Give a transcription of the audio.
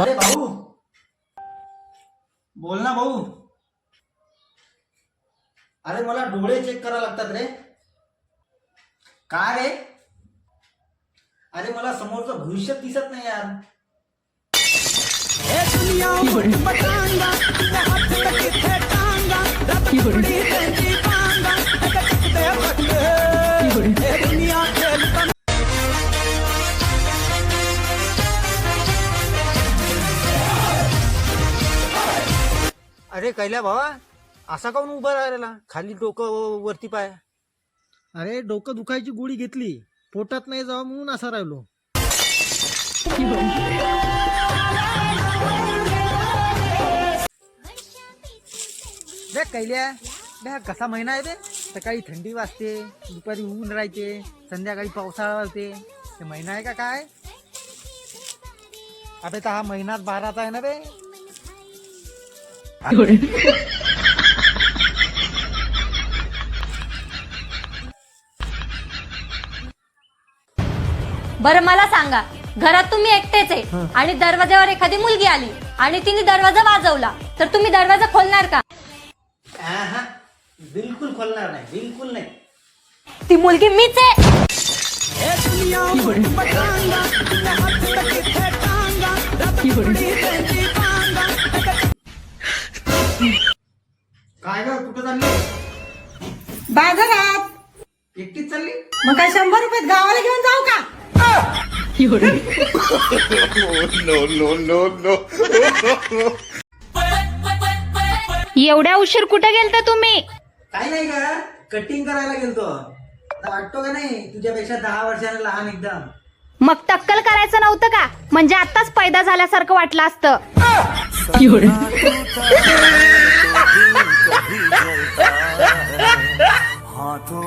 अरे भाऊ, बोल ना भाऊ. अरे मला डोळे चेक करा लागतात रे. का रे? अरे मला समोरचं भविष्य दिसत नाही यार. अरे कैल्या भावा, असा काऊन उभा राहिला? खाली डोकं वरती पाय. अरे डोकं दुखायची गोळी घेतली, पोटात नाही जावं म्हणून असा राहिलो. देख कैल्या, देख कसा महिना आहे ते. सकाळी थंडी वाजते, दुपारी ऊन राहते, संध्याकाळी पावसाळा वाजते. ते महिना आहे का काय? अबे तर हा महिनाच बाराचा आहे ना रे. बरं मला सांगा, घरात तुम्ही एकटेच आहे आणि दरवाजावर एखादी मुलगी आली आणि तिने दरवाजा वाजवला तर तुम्ही दरवाजा खोलणार का? बिलकुल खोलणार नाही, बिलकुल नाही. ती मुलगी मीच आहे. काय ग, कुठं चालली? बाजारात. एकटीच चालली? मग काय 100 रुपयात गावाला घेऊन जाऊ का? एवढ्या उशीर कुठे गेलता तुम्ही? काय नाही का, कटिंग करायला गेलतो. वाटतो का नाही तुझ्यापेक्षा 10 वर्षांना लहान एकदम. मग टक्कल करायचं नव्हतं का? म्हणजे आताच पैदा झाल्यासारखं वाटलं असतं. हाथों